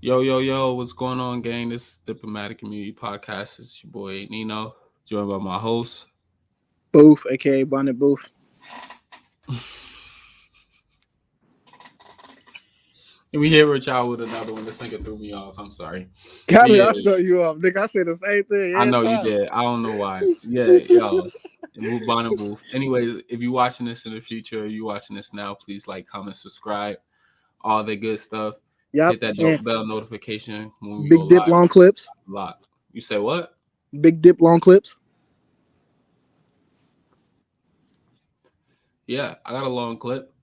Yo, yo, yo, what's going on, gang? This is Diplomatic Community Podcast. It's your boy Nino, joined by my host. Booth, aka Bonnet Booth. And we here with y'all with another one. This nigga threw me off. I'm sorry. Got it, Yeah, I saw you up. Nigga, I say the same thing I every know you time. did. I don't know why. Yeah, yo. Move Bonnet Booth. Anyways, if you're watching this in the future or you watching this now, please like, comment, subscribe, all the good stuff. Yep. Hit that And bell notification when we go Big Dip live. long clips. Live. You say what? Big Dip long clips. Yeah, I got a long clip.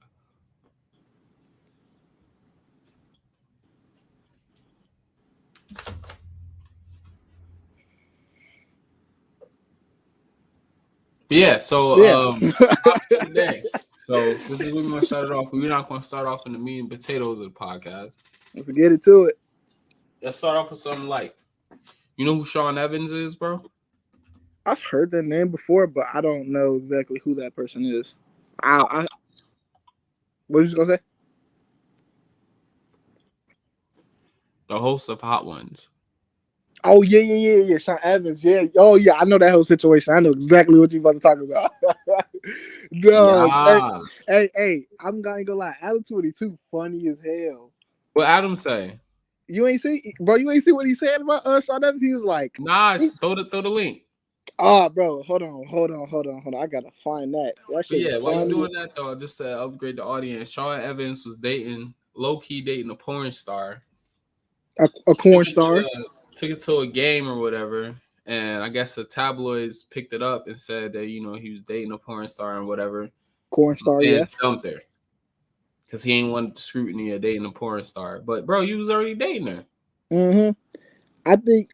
Yeah, so topic of the day. So this is what we're gonna start it off. We're not gonna start off in the meat and potatoes of the podcast. Let's get it to it. Let's start off with something light. You know who Shawn Evans is, bro? I've heard that name before, but I don't know exactly who that person is. What was you gonna say? The host of Hot Ones. Oh yeah. Shawn Evans, yeah. Oh yeah, I know that whole situation. I know exactly what you about to talk about. No, Yeah. hey, I'm gonna lie. Adam 22 funny as hell. What Adam say? You ain't see, bro. You ain't see what he said about Shawn Evans. He was like, Nah, throw the link. "Oh, bro, hold on. I gotta find that. That But shit yeah, was while you funny. doing that though, just to upgrade the audience, Shawn Evans was low key dating a porn star. A corn star. Took it to a game or whatever, and I guess the tabloids picked it up and said that he was dating a porn star and whatever. Corn star, And yes. dumped her because he ain't wanted the scrutiny of dating a porn star. But bro, you was already dating her. I think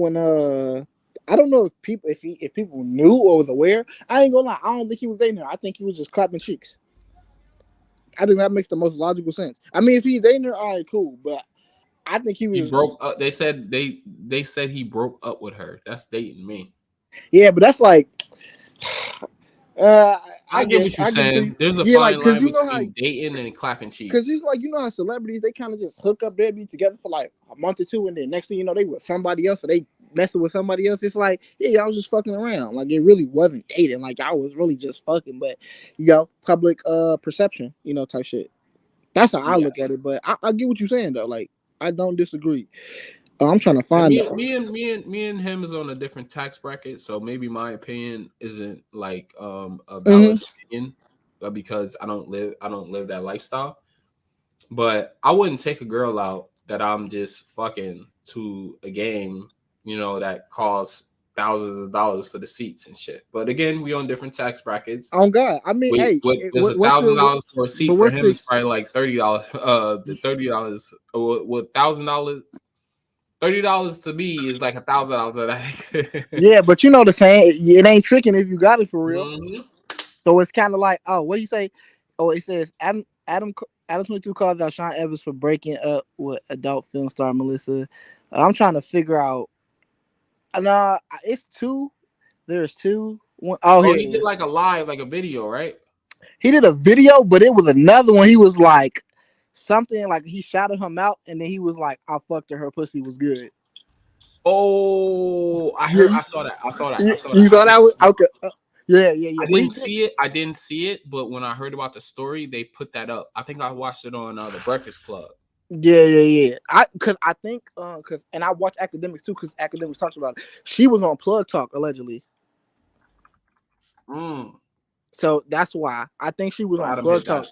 when I don't know if people knew or was aware. I ain't gonna lie. I don't think he was dating her. I think he was just clapping cheeks. I think that makes the most logical sense. I mean, if he's dating her, all right, cool. But I think he was. He broke up. They said he broke up with her. That's dating me. Yeah, but that's like. I get what you're saying. There's a fine line between dating and clapping cheeks. Because it's like, how celebrities, they kind of just hook up, they'll be together for like a month or two, and then next thing you know, they with somebody else, or they messing with somebody else. It's like, yeah, I was just fucking around. Like, it really wasn't dating. Like, I was really just fucking, but, public perception, type shit. That's how I look at it, but I get what you're saying, though. Like, I don't disagree. I'm trying to find me and him is on a different tax bracket, so maybe my opinion isn't like a valid opinion, because I don't live that lifestyle. But I wouldn't take a girl out that I'm just fucking to a game, that costs thousands of dollars for the seats and shit. But again, we on different tax brackets. Oh God, I mean, there's $1,000 for a seat for him is probably like $30. The $30 with $1,000. $30 to me is like $1,000. Yeah, but you know the saying, it ain't tricking if you got it for real. Mm-hmm. So it's kind of like, what do you say? Oh, it says Adam 22 calls out Shawn Evans for breaking up with adult film star Melissa. I'm trying to figure out. Nah, it's two. There's two. One, he did like a live, like a video, right? He did a video, but it was another one. He was like something like he shouted him out, and then he was like, "I fucked her. Her pussy was good." Oh, I saw that. You saw that one? Okay. Yeah. I didn't see it, but when I heard about the story, they put that up. I think I watched it on the Breakfast Club. Yeah. I think and I watched Academics too, because Academics talks about it. She was on Plug Talk allegedly. So that's why I think she was on Plug Talk.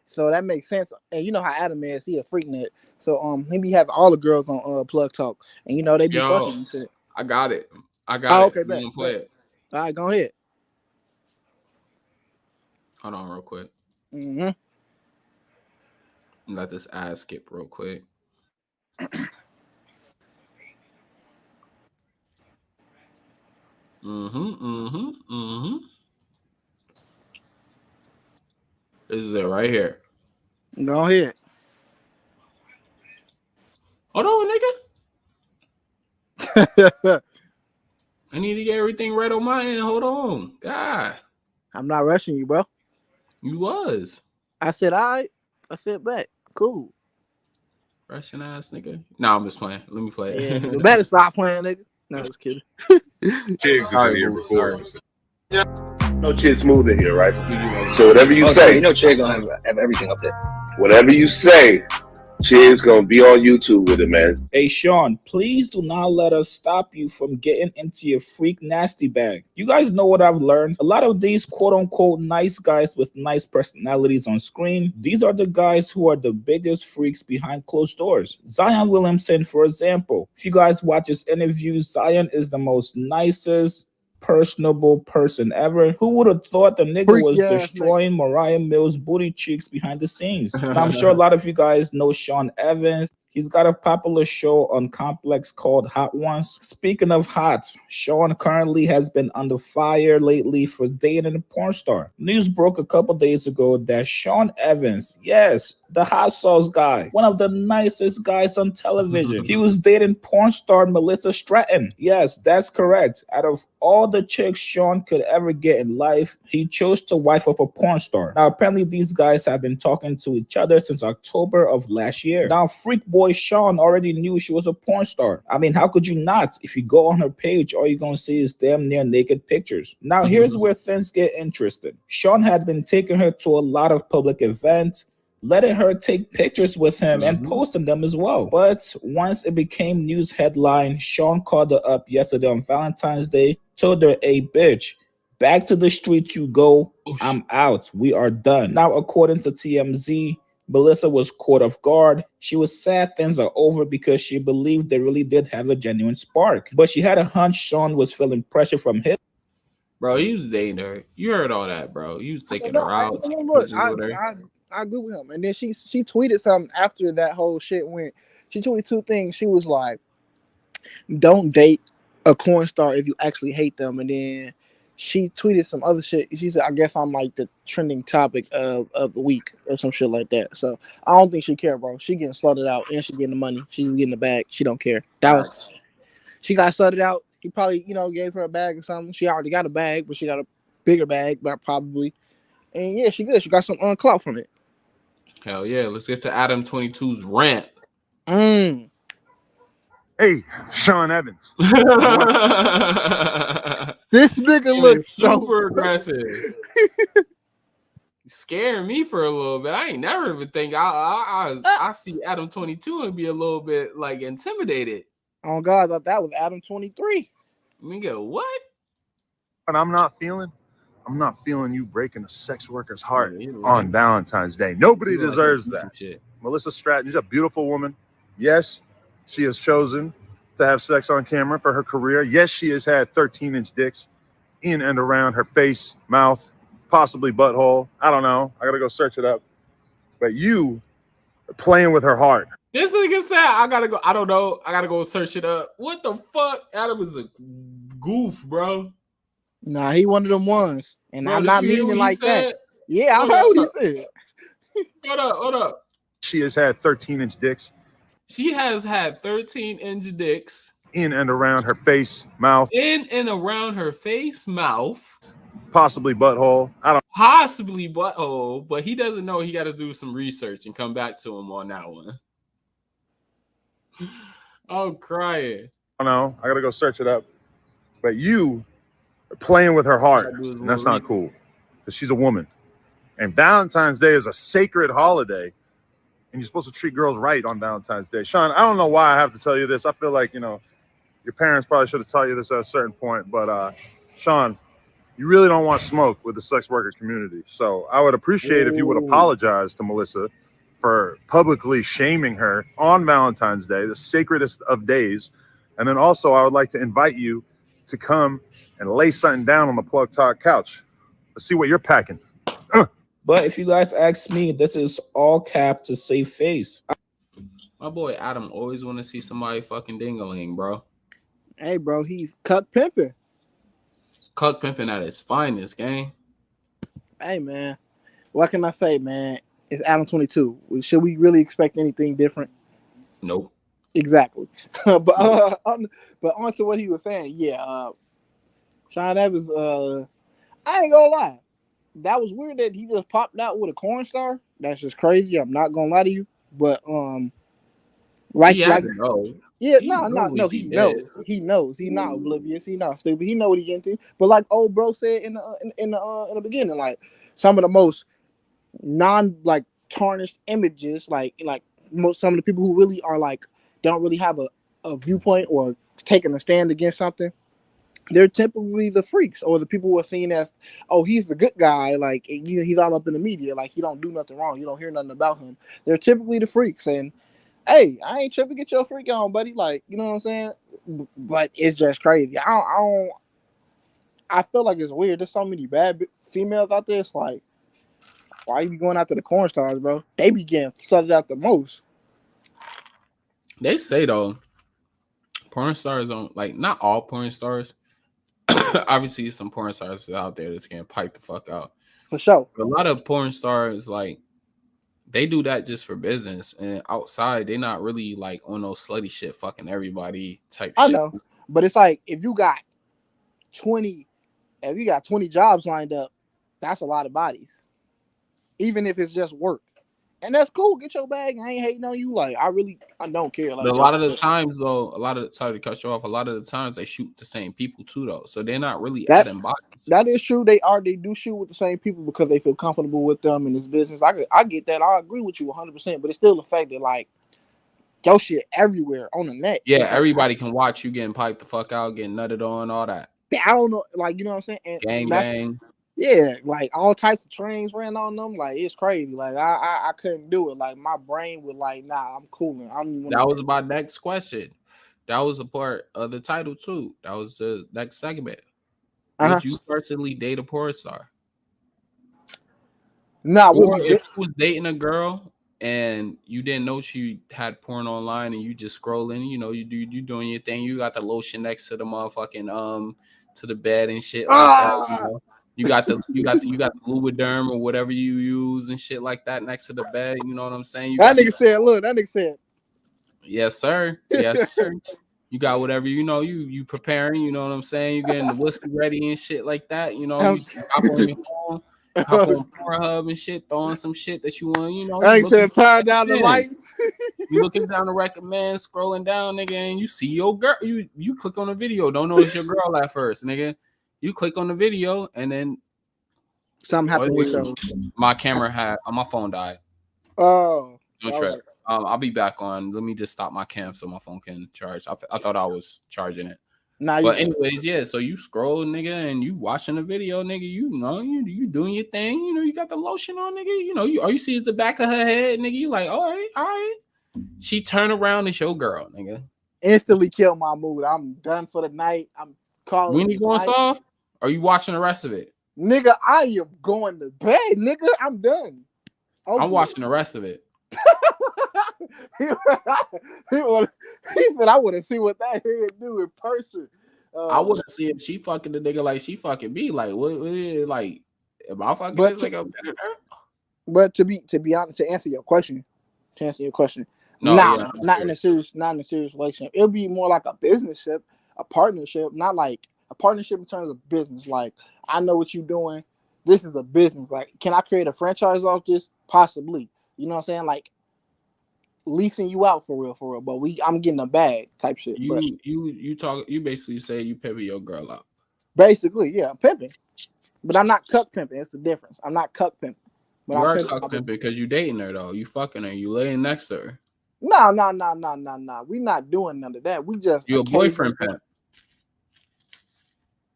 So that makes sense. And you know how Adam is, he a freak net. So he be having all the girls on Plug Talk, and they be fucking and shit. I got it. Okay, bet. All right, go ahead. Hold on real quick. Let this ad skip real quick. This is it right here. Go ahead. Hold on, nigga. I need to get everything right on my end. Hold on. God. I'm not rushing you, bro. You was. I said, all right. I said back. Cool. Russian ass nigga. Nah, I'm just playing. Let me play Yeah, nigga, it. better stop playing, nigga. No, just kidding. Chicks is in Sorry, here boo. before. Sorry. No Chid Smooth in here, right? You know, So whatever you say, you know, Chid gonna have everything up there. whatever you say, Chid's gonna be on YouTube with it, man. Hey Shawn, please do not let us stop you from getting into your freak nasty bag. You guys know what I've learned? A lot of these quote unquote nice guys with nice personalities on screen, these are the guys who are the biggest freaks behind closed doors. Zion Williamson, for example. If you guys watch his interviews, Zion is the most nicest, personable person ever. Who would have thought the nigga was Freaky ass destroying Mariah Mills' booty cheeks behind the scenes? Now, I'm sure a lot of you guys know Shawn Evans. He's got a popular show on Complex called Hot Ones. Speaking of hot, Shawn currently has been under fire lately for dating a porn star. News broke a couple days ago that Shawn Evans, yes, the hot sauce guy, one of the nicest guys on television, he was dating porn star Melissa Stratton. Yes, that's correct. Out of all the chicks Shawn could ever get in life, he chose to wife up a porn star. Now, apparently these guys have been talking to each other since October of last year. Now, freak boy Shawn already knew she was a porn star. I mean, how could you not? If you go on her page, all you're gonna see is damn near naked pictures. Now, here's where things get interesting. Shawn had been taking her to a lot of public events, letting her take pictures with him and posting them as well. But once it became news headline, Shawn called her up yesterday on Valentine's Day, told her, "Hey, bitch, back to the streets you go. I'm out. We are done." Now, according to TMZ, Melissa was caught off guard. She was sad things are over because she believed they really did have a genuine spark. But she had a hunch Shawn was feeling pressure from his. Bro, he was dating her. You heard all that, bro. You was taking No, her out. look, Pictures with her. I agree with him. And then she tweeted something after that whole shit went. She tweeted two things. She was like, "Don't date a corn star if you actually hate them." And then she tweeted some other shit. She said, "I guess I'm like the trending topic of the week," or some shit like that. So I don't think she care, bro. She getting slutted out and she getting the money. She getting the bag. She don't care. She got slutted out. He probably, gave her a bag or something. She already got a bag, but she got a bigger bag, but probably. And yeah, she good. She got some clout from it. Hell yeah. Let's get to Adam 22's rant. Hey, Shawn Evans. This nigga looks super aggressive. Scaring me for a little bit. I ain't never even think I see Adam 22 and be a little bit like intimidated. Oh God, I thought that was Adam 23. Nigga, what? But I'm not feeling you breaking a sex worker's heart on Valentine's Day. Nobody deserves that. Melissa Stratton, she's a beautiful woman. Yes, she has chosen to have sex on camera for her career. Yes, she has had 13-inch dicks in and around her face, mouth, possibly butthole. I don't know. I gotta go search it up. But you are playing with her heart. This nigga said, I gotta go. I don't know. I gotta go search it up. What the fuck? Adam is a goof, bro. Nah, he one of them ones. And bro, I'm not meaning like that. Yeah, I heard what he said. Hold up. She has had 13-inch dicks. She has had 13-inch dicks. In and around her face, mouth. In and around her face, mouth. Possibly butthole. Possibly butthole, but he doesn't know. He got to do some research and come back to him on that one. I'm crying. I don't know. I got to go search it up. But you are playing with her heart. And that's not cool. Because she's a woman. And Valentine's Day is a sacred holiday. And you're supposed to treat girls right on Valentine's Day. Shawn, I don't know why I have to tell you this. I feel like, your parents probably should have told you this at a certain point. But, Shawn, you really don't want smoke with the sex worker community. So I would appreciate if you would apologize to Melissa for publicly shaming her on Valentine's Day, the sacredest of days. And then also I would like to invite you to come and lay something down on the Plug Talk couch. Let's see what you're packing. But if you guys ask me, this is all cap to save face. My boy Adam always want to see somebody fucking dingaling, bro. Hey, bro, he's cuck pimping. Cuck pimping at its finest, gang. Hey, man. What can I say, man? It's Adam 22. Should we really expect anything different? Nope. Exactly. but on to what he was saying, yeah. Shawn Evans, I ain't gonna lie. That was weird that he just popped out with a corn star. That's just crazy. I'm not gonna lie to you. But Like, He like, has to know. yeah, He no, know no, what no. he He did. knows. He knows. He's not oblivious. He's not stupid. He know what he getting into. But like old bro said in the beginning, like some of the most like tarnished images, like most some of the people who really are like don't really have a viewpoint or taking a stand against something. They're typically the freaks or the people who are seen as, oh, he's the good guy. Like, you know, he's all up in the media. Like, he don't do nothing wrong. You don't hear nothing about him. They're typically the freaks. And hey, I ain't tripping. Get your freak on, buddy. Like, you know what I'm saying? But it's just crazy. I feel like it's weird. There's so many bad females out there. It's like, why you be going after the corn stars, bro? They be getting flooded out the most. They say though, porn stars don't like not all porn stars. Obviously, some porn stars out there that's getting piped the fuck out. For sure. But a lot of porn stars like they do that just for business, and outside they not really like on those slutty shit, fucking everybody type I shit. know, but it's like if you got 20 jobs lined up, that's a lot of bodies. Even if it's just work. And that's cool. Get your bag. I ain't hating on you. Like, I don't care. Like, But a lot of the times, though, sorry to cut you off. A lot of the times they shoot the same people too, though. So they're not really adding bodies. That is true. They do shoot with the same people because they feel comfortable with them in this business. I get that. I agree with you 100%. But it's still the fact that like your shit everywhere on the net. Yeah, everybody can watch you getting piped the fuck out, getting nutted on, all that. I don't know, like, you know what I'm saying? And gang bang. Yeah, like all types of trains ran on them. Like, it's crazy. Like, I couldn't do it. Like, my brain was like, nah, I'm cooling. That was my next question. That was a part of the title too. That was the next segment. Would you personally date a porn star? Nah, or if you was dating a girl and you didn't know she had porn online and you just scrolling, you know, you doing your thing. You got the lotion next to the motherfucking to the bed and shit like that. You know, you got the Lubriderm or whatever you use and shit like that next to the bed. You know what I'm saying? That nigga said, yes, sir. Yes, sir. You got whatever, you know, you preparing, you know what I'm saying? You getting the whiskey ready and shit like that. You know, you hop on your phone, hop on Pornhub and shit, throwing some shit that you want, you know. I ain't said turn down the lights. You looking down to recommend, scrolling down, nigga, and you see your girl. You click on the video. Don't know it's your girl at first, nigga. You click on the video and then something happened with you. My camera had my phone died. Oh, don't trip. I'll be back on. Let me just stop my cam so my phone can charge. I thought I was charging it. But anyways, yeah. So you scroll, nigga, and you watching the video, nigga. You know, you doing your thing. You know, you got the lotion on, nigga. You know, all you see is the back of her head, nigga. You like, all right. She turn around and show girl, nigga. Instantly kill my mood. I'm done for the night. I'm calling. When you going soft? Are you watching the rest of it? Nigga, I am going to bed, nigga. I'm done. Okay. I'm watching the rest of it. he said, I want to see what that head do in person. I want to see if she fucking the nigga like she fucking me. Like, what like, am I fucking this nigga? But to be honest, to answer your question, no, not in a serious relationship. It'll be more like a business-ship, a partnership, not like a partnership in terms of business. Like, I know what you're doing. This is a business. Like, can I create a franchise off this? Possibly. You know what I'm saying? Like, leasing you out for real. But I'm getting a bag type shit. You basically say you pimping your girl out. Basically, yeah, pimping. But I'm not cuck pimping. It's the difference. I'm not cuck pimping. But you are cuck pimping because you dating her though. You fucking her. You laying next to her. No. We not doing none of that. We just you a boyfriend pimp.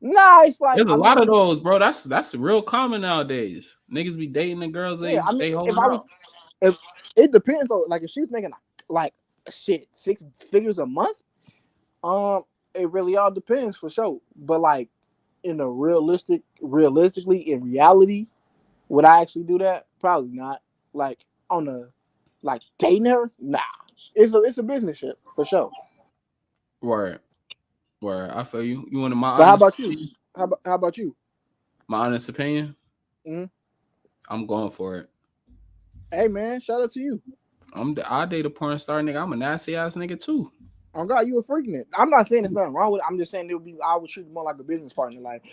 Nah, it's like there's a lot of those, bro. That's real common nowadays. Niggas be dating the girls they hold if it depends though. Like if she's making like 6 figures a month, it really all depends for sure. But like in a realistically in reality, would I actually do that? Probably not. Like on a dating her, nah. It's a business ship for sure. Word. I feel you. You want my? But how about you? How about you? My honest opinion. Mm-hmm. I'm going for it. Hey man, shout out to you. I date a porn star nigga. I'm a nasty ass nigga too. Oh God, you a freaking it. I'm not saying there's nothing wrong with it. I'm just saying I would treat it more like a business partner. Like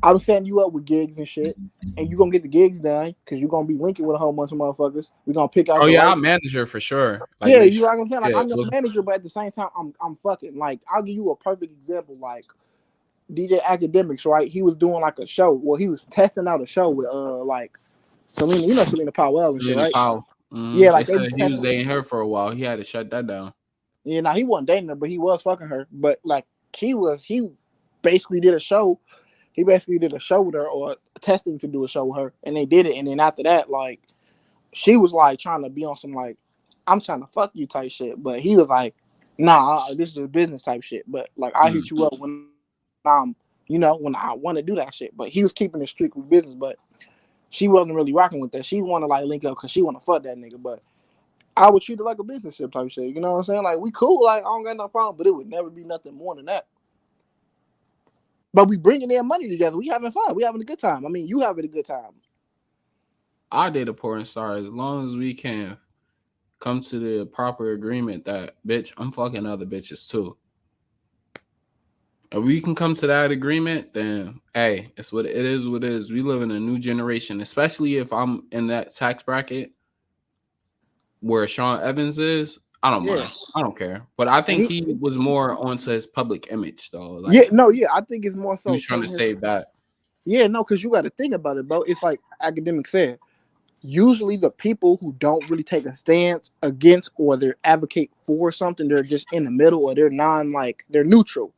I was setting you up with gigs and shit, and you gonna get the gigs done because you're gonna be linking with a whole bunch of motherfuckers. We're gonna pick out Oh the yeah, right. I'm manager for sure. Like Yeah, make you sure. know what I'm saying? Like Yeah, I'm your manager, but at the same time, I'm fucking like I'll give you a perfect example. Like DJ Academics, right? He was doing like a show. Well, he was testing out a show with like Selena, you know Selena Powell and shit, Selena right? Powell. Yeah, They like they said was he was testing. dating her for a while. He had to shut that down. Yeah, now he wasn't dating her, but he was fucking her. But like he basically did a show. He basically did a show with her or testing to do a show with her, and they did it. And then after that, like she was like trying to be on some like I'm trying to fuck you type shit, but he was like, nah, this is a business type shit. But like I hit you up when I'm, when I want to do that shit. But he was keeping it strict with business, but she wasn't really rocking with that. She want to like link up because she want to fuck that nigga, but I would treat it like a business ship type shit. You know what I'm saying? Like we cool, like I don't got no problem, but it would never be nothing more than that. But we bringing in money together. We having fun. We having a good time. I mean, you having a good time. I date a porn star as long as we can come to the proper agreement that bitch, I'm fucking other bitches too. If we can come to that agreement, then hey, it's what it is. What it is. We live in a new generation, especially if I'm in that tax bracket where Shawn Evans is. I don't mind. I don't care. But I think he was more onto his public image though. Like, I think it's more so he was trying to save that. Yeah, no, because you got to think about it, bro. It's like Academic said. Usually, the people who don't really take a stance against or they advocate for something, they're just in the middle or they're they're neutral.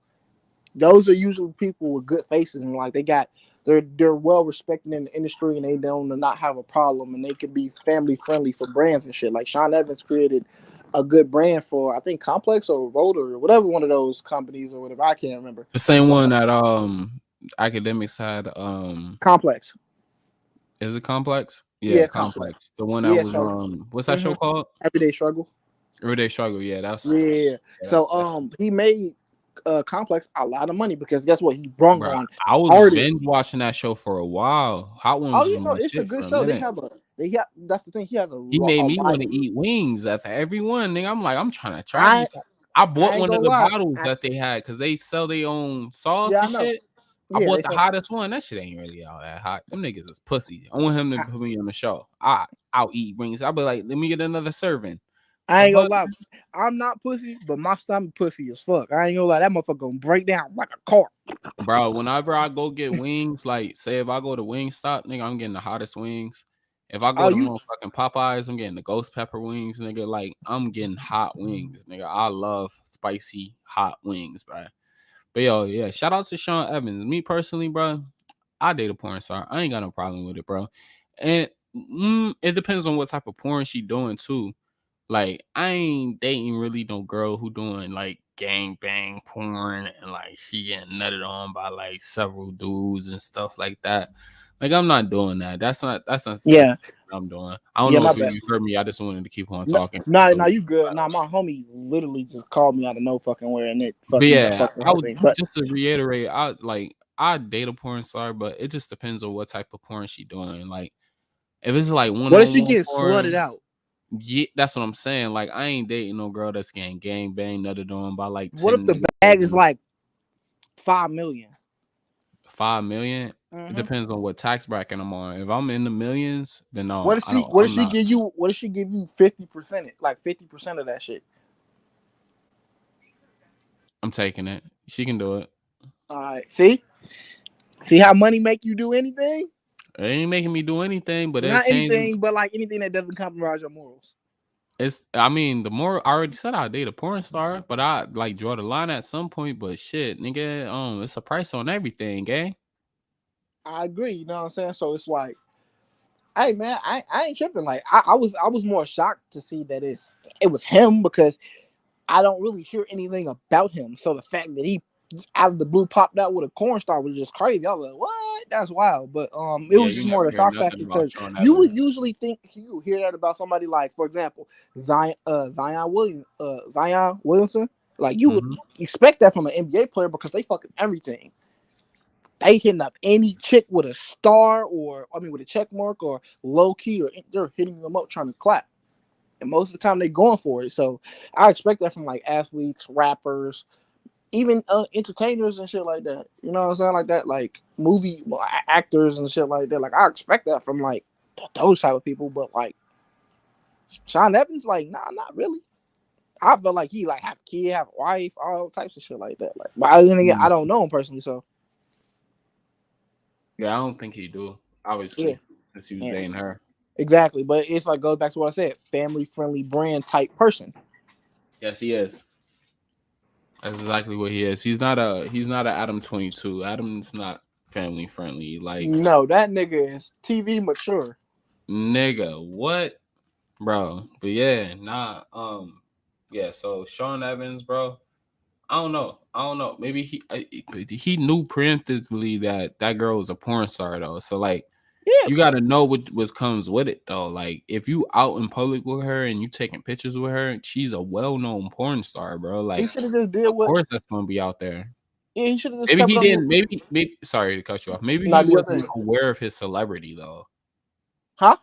Those are usually people with good faces and like they're well respected in the industry and they don't not have a problem and they can be family friendly for brands and shit. Like Shawn Evans created a good brand for I think Complex or Voter or whatever one of those companies or whatever, I can't remember. The same one that Academics had Complex. Is it Complex? Yeah, Yeah, Complex. The one that was what's that show called? Everyday Struggle. Everyday Struggle. Yeah, that's So he made Complex a lot of money because guess what? He brung on I was artists. binge watching that show for a while. Hot Ones was my it's shit a good for a show. minute. That's the thing. He has He made me want to eat wings after every one. Nigga, I'm like, I'm trying to try these. I bought one of the bottles that they had because they sell their own sauce and shit. I bought the hottest one. That shit ain't really all that hot. Them niggas is pussy. I want him to put me on the show. I'll eat wings. I'll be like, let me get another serving. I ain't gonna lie. I'm not pussy, but my stomach pussy as fuck. I ain't gonna lie. That motherfucker gonna break down like a car. Bro, whenever I go get wings, like say if I go to Wingstop, nigga, I'm getting the hottest wings. If I go to motherfucking Popeyes, I'm getting the ghost pepper wings, nigga. Like I'm getting hot wings, nigga. I love spicy hot wings, bro. But yo, yeah, shout out to Shawn Evans. Me personally, bro, I date a porn star. I ain't got no problem with it, bro. And it depends on what type of porn she doing too. Like I ain't dating really no girl who doing like gang bang porn and like she getting nutted on by like several dudes and stuff like that. Like I'm not doing that. That's not what I'm doing. I don't know if you heard me. I just wanted to keep on talking. Nah, you good. Nah, my homie literally just called me out of no fucking where and it fucking I would just to reiterate, I date a porn star, but it just depends on what type of porn she doing. Like if it's like one, what if she gets flooded out? Yeah, that's what I'm saying. Like, I ain't dating no girl that's getting gang bang nutted on by like 10 What if the bag is like 5 million? 5 million? It depends on what tax bracket I'm on. If I'm in the millions, then no. What if she give you 50%? Like 50% of that shit. I'm taking it. She can do it. All right. See how money make you do anything? It ain't making me do anything, but not anything, but like anything that doesn't compromise your morals. The more I already said I date a porn star, but I like draw the line at some point. But shit, nigga, it's a price on everything, gang. I agree, you know what I'm saying? So it's like, hey man, I ain't tripping. Like I was more shocked to see that it was him because I don't really hear anything about him. So the fact that he out of the blue popped out with a porn star was just crazy. I was like, what? That's wild. But it was just more the shock factor because you would usually think you hear that about somebody like, for example, Zion Williamson. Like you would expect that from an NBA player because they fucking everything. They hitting up any chick with a star with a check mark or low key, or they're hitting them up trying to clap. and most of the time they going for it. So I expect that from like athletes, rappers, even entertainers and shit like that. You know what I'm saying? Like that, like movie actors and shit like that. Like I expect that from like those type of people. But like Shawn Evans, like nah, not really. I feel like he like have a kid, have a wife, all types of shit like that. Like, but then again, I don't know him personally, so Yeah, I don't think he do. yeah, Obviously, since he was yeah, dating her. exactly. But it's like goes back to what I said, family friendly brand type person. Yes, he is. That's exactly what he is. He's not a Adam 22. Adam's not family friendly. Like No, that nigga is TV mature. nigga, what, bro? But yeah, nah. Yeah. So Shawn Evans, bro. I don't know. Maybe he knew preemptively that girl was a porn star though. So like, Yeah, you got to know what comes with it though. Like if you out in public with her and you taking pictures with her, she's a well-known porn star, bro. he Like should have just did of what. course that's gonna be out there. Yeah, he should have just Maybe kept he it on. didn't. Maybe. Sorry to cut you off. Maybe he Not the wasn't other, aware of his celebrity though. huh?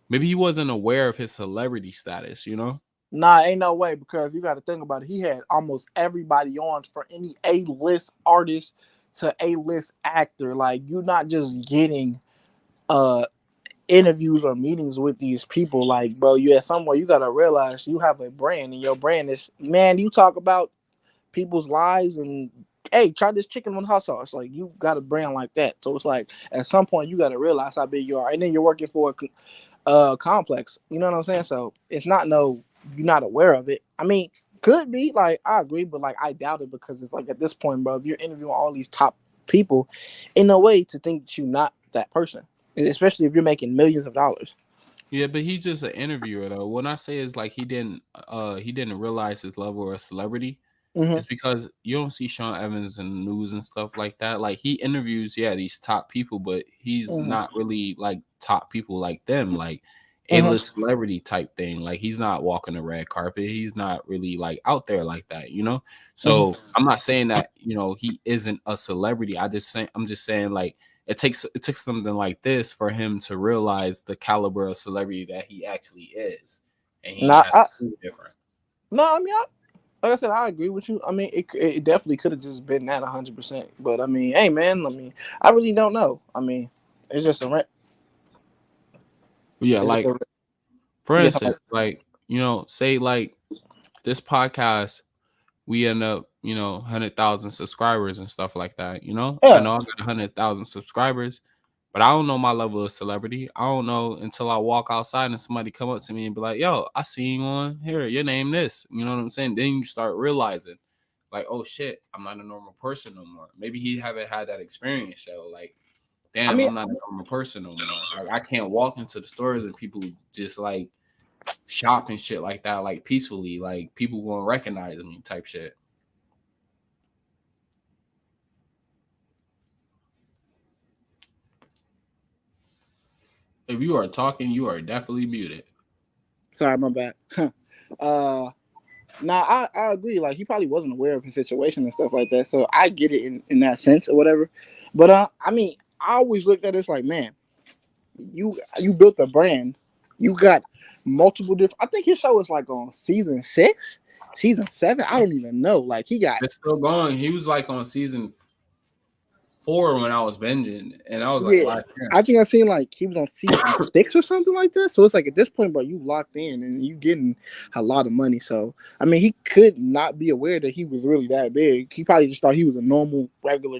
Maybe he wasn't aware of his celebrity status. You know. Nah, ain't no way because you got to think about it. He had almost everybody on for any A-list artist to A-list actor. Like you're not just getting uh interviews or meetings with these people. Like, bro, you at somewhere you gotta realize you have a brand, and your brand is man. You talk about people's lives and hey, try this chicken with hot sauce. Like you got a brand like that. So it's like at some point you gotta realize how big you are, and then you're working for a complex. You know what I'm saying? So it's not no you're not aware of it. I mean, could be like I agree, but like I doubt it because it's like at this point, bro, if you're interviewing all these top people, in no way to think that you're not that person, especially if you're making millions of dollars. Yeah, but he's just an interviewer though. When I say is like he didn't realize his level of celebrity, Mm-hmm. it's because you don't see Shawn Evans in the news and stuff like that. Like he interviews, yeah, these top people, but he's Mm-hmm. not really like top people like them, like Mm-hmm. A-list celebrity type thing. Like he's not walking the red carpet. He's not really like out there like that, you know? So I'm not saying that, he isn't a celebrity. I'm just saying like it takes something like this for him to realize the caliber of celebrity that he actually is. And he Nah, has to do different. no, I mean, like I said, I agree with you. I mean, it definitely could have just been that 100%. But I mean, hey, man, I mean, I really don't know. I mean, it's just a rent. But yeah, like for Yes, instance, like say like this podcast, we end up 100,000 subscribers and stuff like that. I yeah. know I got 100,000 subscribers, but I don't know my level of celebrity. I don't know until I walk outside and somebody come up to me and be like, "Yo, I seen you on here. Your name this." You know what I'm saying? Then you start realizing, like, oh shit, I'm not a normal person no more. Maybe he haven't had that experience, so like, I damn, mean, I'm not a normal person no more. Like I can't walk into the stores and people just like shop and shit like that, like peacefully, like people won't recognize me type shit. If you are talking, you are definitely muted. sorry, my bad. Nah, I agree. Like he probably wasn't aware of his situation and stuff like that. So I get it in that sense or whatever. But I mean, I always looked at this like, man, you built a brand. You got multiple different. I think his show was like on season 6, season 7. I don't even know. Like he got. It's still going. He was like on season 4 when I was binging, and I was like, Yeah, last year. I think I seen like he was on season 6 or something like that. So it's like at this point, bro, you locked in and you getting a lot of money. So I mean, he could not be aware that he was really that big. He probably just thought he was a normal, regular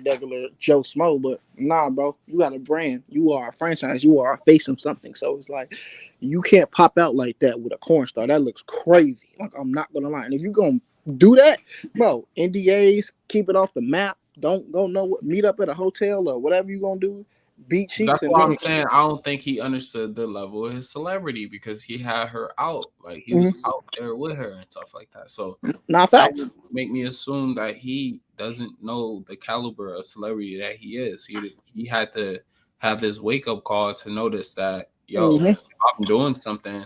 Joe Smo. But nah, bro, you got a brand. You are a franchise. You are a face of something. So it's like you can't pop out like that with a corn star. That looks crazy. Like I'm not gonna lie. And if you gonna do that, bro, NDAs, keep it off the map. Don't go meet up at a hotel or whatever you're gonna do. Beat cheeks That's and why then I'm saying I don't think he understood the level of his celebrity because he had her out. Like he was out there with her and stuff like that. So not that facts. would make me assume that he doesn't know the caliber of celebrity that he is. He had to have this wake up call to notice that, yo, if I'm doing something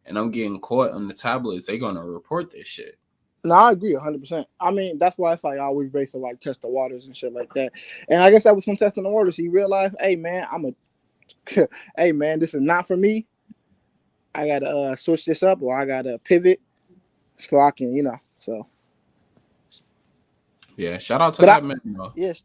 and I'm getting caught on the tablets, they're gonna report this shit. No, I agree 100%. I mean, that's why it's like I always base it like test the waters and shit like that. And I guess that was some testing the waters. He realized, hey man, hey man, this is not for me. I gotta switch this up, or I gotta pivot so I can, so. Yeah, shout out to But that man. Though. yes,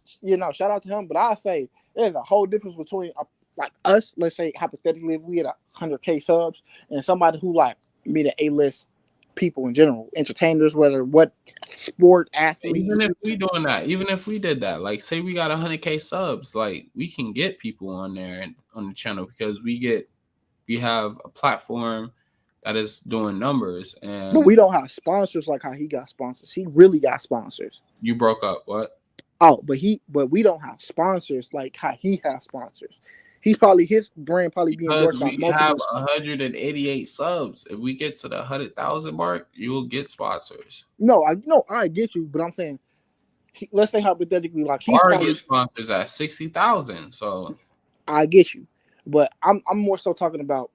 shout out to him. But I say there's a whole difference between like us. Let's say hypothetically, if we had 100K subs, and somebody who like me, the A-list people in general, entertainers, whether what sport athlete. Even if we doing that, even if we did that, like say we got 100K subs, like we can get people on there and on the channel because we have a platform that is doing numbers, and but we don't have sponsors like how he got sponsors. He really got sponsors. You broke up. What? Oh, but we don't have sponsors like how he has sponsors. His brand probably being endorsed by we have 188 subs. If we get to the 100,000 mark, you will get sponsors. No, I get you, but I'm saying, let's say hypothetically, like he's probably get sponsors at 60,000. So I get you, but I'm more so talking about.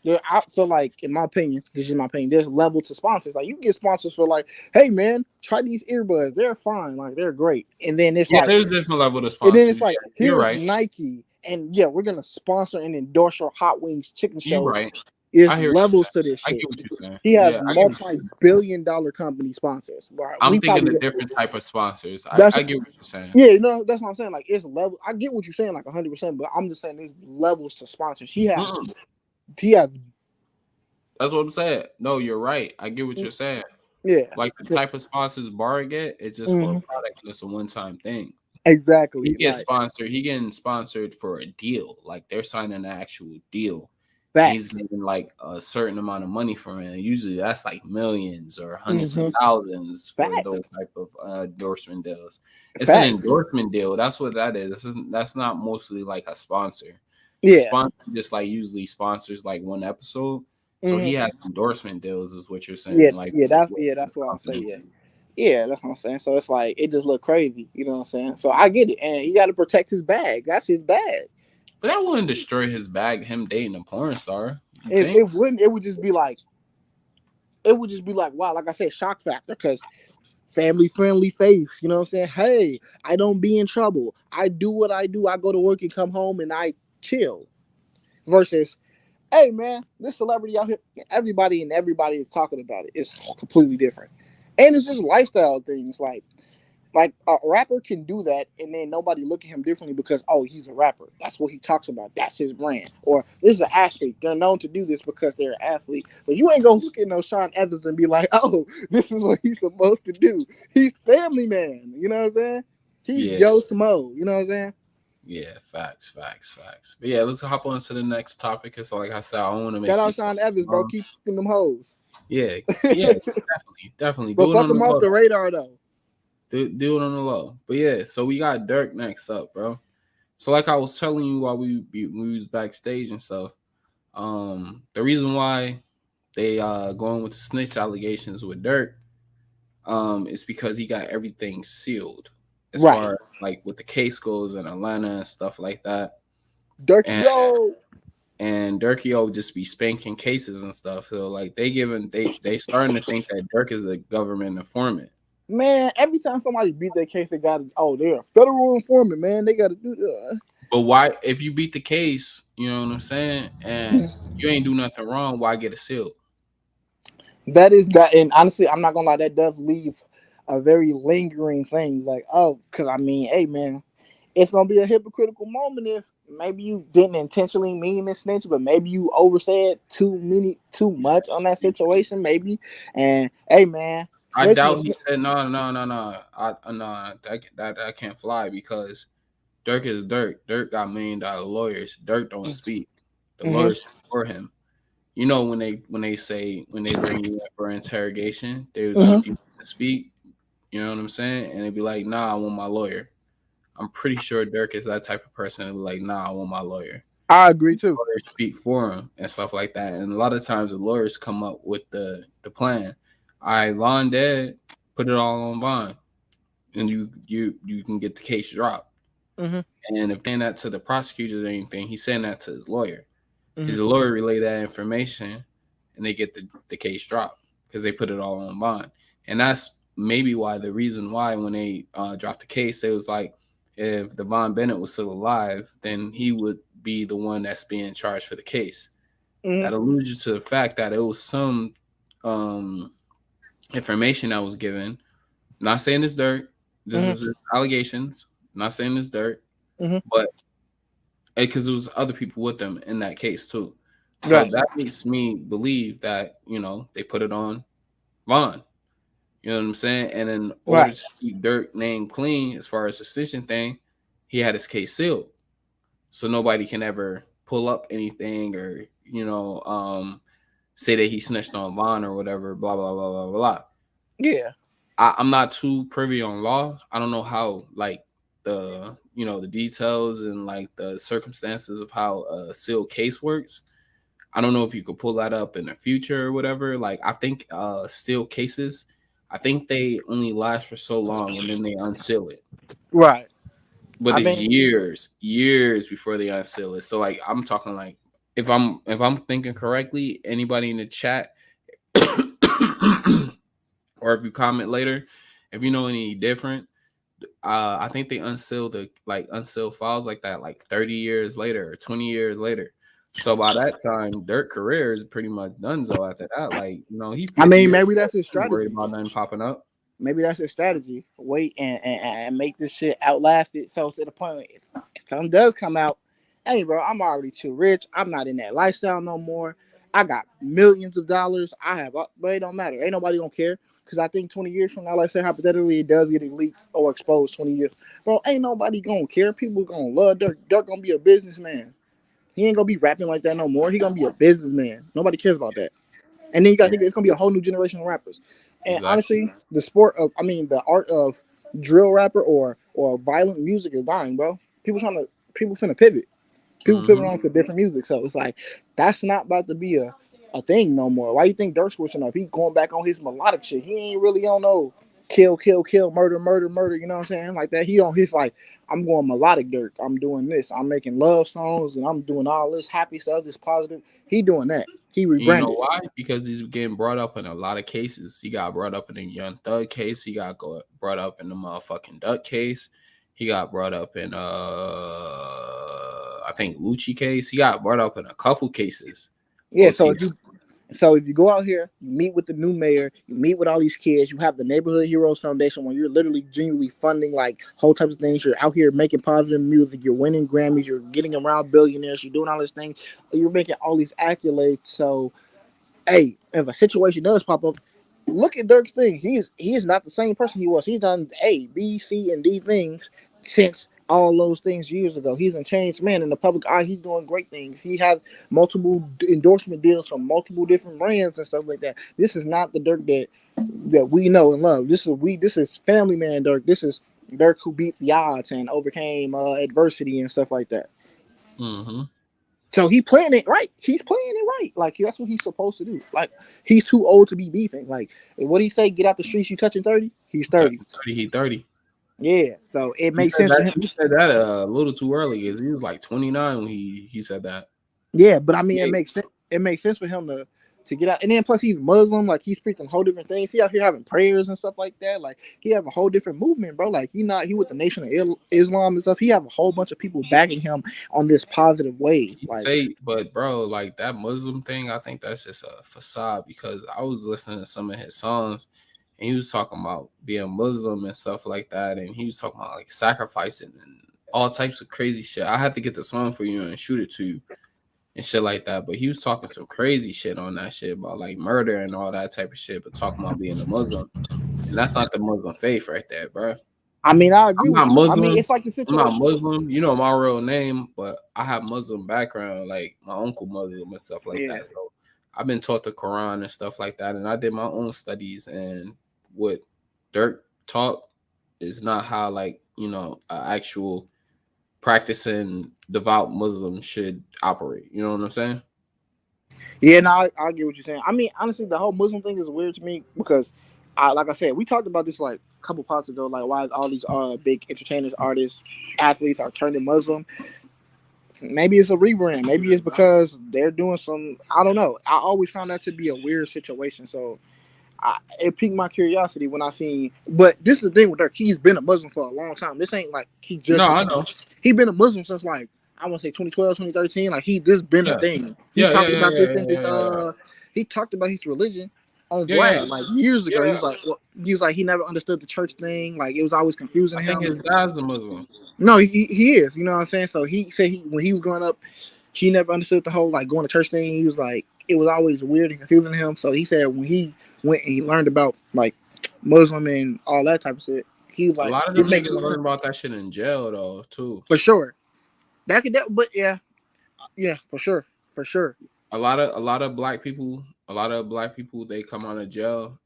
I feel like, in my opinion, this is my opinion, there's level to sponsors. Like, you get sponsors for like, hey man, try these earbuds. They're fine, like they're great. And then it's like there's different level to sponsors. And then it's like, here's Nike, and yeah, we're gonna sponsor and endorse your Hot Wings chicken show. Right. There's levels to this shit. I get what you're saying. He has multi-billion-dollar company sponsors. Right? I'm thinking a different type of sponsors. I get what you're saying. Yeah, that's what I'm saying. Like, it's level. I get what you're saying, like 100%, but I'm just saying there's levels to sponsors. He has. That's what I'm saying. No, you're right. I get what you're saying. Yeah. Like the type of sponsors Bar get, it's just for a product and it's a one-time thing. Exactly. He gets sponsored. He getting sponsored for a deal. Like they're signing an actual deal. He's getting like a certain amount of money from it. And usually that's like millions or hundreds of thousands for those type of endorsement deals. It's an endorsement deal. That's what that is. That's not mostly like a sponsor. Yeah. A sponsor just like usually sponsors like one episode. So he has endorsement deals, is what you're saying. Yeah, that's what I'm saying. Yeah, that's what I'm saying. So it's like it just look crazy, you know what I'm saying? So I get it, and he got to protect his bag. That's his bag. But that wouldn't destroy his bag. Him dating a porn star. It wouldn't. It would just be like, wow. Like I said, shock factor, because family friendly face. You know what I'm saying? Hey, I don't be in trouble. I do what I do. I go to work and come home and I chill. Versus, hey man, this celebrity out here, everybody is talking about it. It's completely different, and it's just lifestyle things. Like a rapper can do that, and then nobody look at him differently because he's a rapper. That's what he talks about. That's his brand. Or this is an athlete. They're known to do this because they're an athlete. But you ain't gonna look at no Shawn Evans and be like, this is what he's supposed to do. He's family man. You know what I'm saying? He's Joe Smo. You know what I'm saying? Yeah, facts. But yeah, let's hop on to the next topic. It's like I said, I don't want to make shout out Shawn Evans, bro. Keep them hoes. Yeah, definitely. But fuck them off the radar though. Do it on the low. But yeah, so we got Durk next up, bro. So like I was telling you while we was backstage and stuff, the reason why they going with the snitch allegations with Durk is because he got everything sealed. As far as like with the case goes in Atlanta and stuff like that. And Durkio just be spanking cases and stuff. So like they starting to think that Durk is a government informant. Man, every time somebody beat their case, they got they're a federal informant, man. They got to do that. But why, if you beat the case, you know what I'm saying, and you ain't do nothing wrong, why get it sealed? That is that, and honestly, I'm not gonna lie, that does leave a very lingering thing. Like, because I mean, hey, man, it's gonna be a hypocritical moment if maybe you didn't intentionally mean to snitch, but maybe you oversaid too much on that situation, maybe. And hey, man. I doubt he said no. That can't fly because Durk is Durk. Durk got $1 million lawyers. Durk don't speak. The lawyers speak for him. You know when they bring you in for interrogation, they would speak. You know what I'm saying? And they'd be like, "Nah, I want my lawyer." I'm pretty sure Durk is that type of person. They'd be like, "Nah, I want my lawyer." I agree too. Lawyers speak for him and stuff like that. And a lot of times the lawyers come up with the plan. Von dead, put it all on Von, and you can get the case dropped. And if saying that to the prosecutor or anything, he's saying that to his lawyer. His lawyer relay that information, and they get the case dropped because they put it all on Von. And that's maybe the reason why when they dropped the case, it was like if Devon Bennett was still alive, then he would be the one that's being charged for the case. that alludes you to the fact that it was some information that was given. Not saying it's Durk. This is allegations. Not saying it's Durk, but because it was other people with them in that case too. So that makes me believe that, you know, they put it on Vaughn. You know what I'm saying? And in order to keep Durk name clean as far as the snitching thing, he had his case sealed. So nobody can ever pull up anything or, you know, say that he snitched on Vaughn or whatever, blah, blah, blah, blah, blah. Yeah. I'm not too privy on law. I don't know how, like, the, you know, the details and, like, the circumstances of how a sealed case works. I don't know if you could pull that up in the future or whatever. Like, I think sealed cases, I think they only last for so long and then they unseal it. Right. But it's years before they unseal it. So, like, I'm talking like, if I'm thinking correctly, anybody in the chat or if you comment later, if you know any different, I think they unseal files like that like 30 years later or 20 years later. So by that time, Durk's career is pretty much done. So after that, like, you know, maybe that's his strategy. Worried about nothing popping up. Maybe that's his strategy. Wait and make this shit outlast it. So to the point, if something does come out, hey, bro, I'm already too rich. I'm not in that lifestyle no more. I got millions of dollars. But it don't matter. Ain't nobody gonna care. Because I think 20 years from now, like I said, hypothetically, it does get leaked or exposed 20 years. Bro, ain't nobody gonna care. People gonna love Durk. Durk gonna be a businessman. He ain't gonna be rapping like that no more. He gonna be a businessman. Nobody cares about that. And then you gotta think it's gonna be a whole new generation of rappers. And honestly, the art of drill rapper or violent music is dying, bro. People finna pivot. People pivot on to different music. So it's like that's not about to be a thing no more. Why you think Durk's switching up? He going back on his melodic shit. He ain't really on no kill, murder, you know what I'm saying? Like that. He on his like, I'm going melodic Durk. I'm doing this. I'm making love songs and I'm doing all this happy stuff, this positive. He doing that. He rebranded. You know why? Because he's getting brought up in a lot of cases. He got brought up in the Young Thug case. He got brought up in the motherfucking Duck case. He got brought up in I think Lucci case. He got brought up in a couple cases. Yeah, so if you go out here, you meet with the new mayor, you meet with all these kids, you have the Neighborhood Heroes Foundation where you're literally genuinely funding like whole types of things. You're out here making positive music, you're winning Grammys, you're getting around billionaires, you're doing all these things, you're making all these accolades. So, hey, if a situation does pop up, look at Durk's thing. He is not the same person he was. He's done A, B, C, and D things since all those things years ago. He's a changed man in the public eye. He's doing great things. He has multiple endorsement deals from multiple different brands and stuff like that. This is not the Durk that we know and love. This is family man Durk. This is Durk who beat the odds and overcame adversity and stuff like that. So he playing it right. He's playing it right. Like that's what he's supposed to do. Like he's too old to be beefing. Like what he say? Get out the streets. You touching 30? He's 30. He's 30. Yeah, so it makes sense. He said that a little too early because he was like 29 when he said that. Yeah, but I mean, it makes sense. It makes sense for him to get out, and then plus he's Muslim. Like he's preaching whole different things. He out here having prayers and stuff like that. Like he have a whole different movement, bro. Like he with the Nation of Islam and stuff. He have a whole bunch of people backing him on this positive way. But bro, like that Muslim thing, I think that's just a facade because I was listening to some of his songs. And he was talking about being Muslim and stuff like that. And he was talking about like sacrificing and all types of crazy shit. I had to get the song for you and shoot it to you and shit like that. But he was talking some crazy shit on that shit about like murder and all that type of shit. But talking about being a Muslim. And that's not the Muslim faith right there, bro. I mean, I agree. I'm not Muslim. I mean, it's like the situation. I'm not Muslim. You know my real name, but I have Muslim background. Like my uncle Muslim and stuff like that. So I've been taught the Quran and stuff like that. And I did my own studies and what Durk taught is not how like actual practicing devout Muslim should operate. You know what I'm saying? Yeah, no, I get what you're saying. I mean, honestly, the whole Muslim thing is weird to me because, like I said, we talked about this like a couple pods ago. Like why all these big entertainers, artists, athletes are turning Muslim. Maybe it's a rebrand. Maybe it's because they're doing some. I don't know. I always found that to be a weird situation. So. It piqued my curiosity when I seen, but this is the thing with Durk. He's been a Muslim for a long time. This ain't like he just. No, I know. He's been a Muslim since like I want to say 2012, 2013. Like this been a thing. He talked about this in his he talked about his religion on Vlad like years ago. He was like he never understood the church thing. Like it was always confusing I him. think his dad's a Muslim. No, he is. You know what I'm saying? So he said when he was growing up, he never understood the whole like going to church thing. He was like it was always weird and confusing to him. So he said when he went and he learned about like Muslim and all that type of shit, he was like a lot of them niggas learn about that shit in jail though too. For sure. But yeah, for sure. A lot of black people, they come out of jail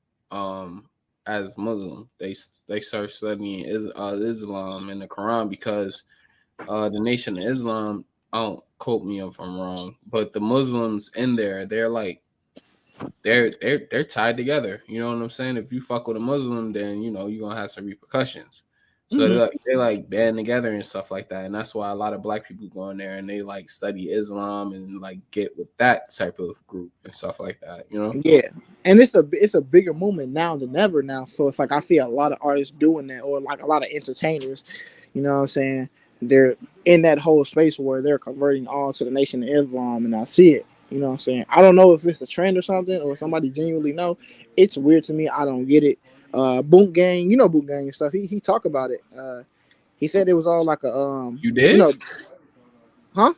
as Muslim. They start studying Islam and the Quran because the Nation of Islam, I don't quote me if I'm wrong, but the Muslims in there, they're like they're tied together. You know what I'm saying? If you fuck with a Muslim, then you know you're gonna have some repercussions. So they like band together and stuff like that, and that's why a lot of black people go in there and they like study Islam and like get with that type of group and stuff like that. You know? Yeah, and it's a bigger movement now than ever now. So it's like I see a lot of artists doing that, or like a lot of entertainers. You know what I'm saying? They're in that whole space where they're converting all to the Nation of Islam, and I see it. You know what I'm saying? I don't know if it's a trend or something, or somebody genuinely know. It's weird to me. I don't get it. Boot Gang, Boot Gang and stuff. He talked about it. He said it was all like a You did? Huh?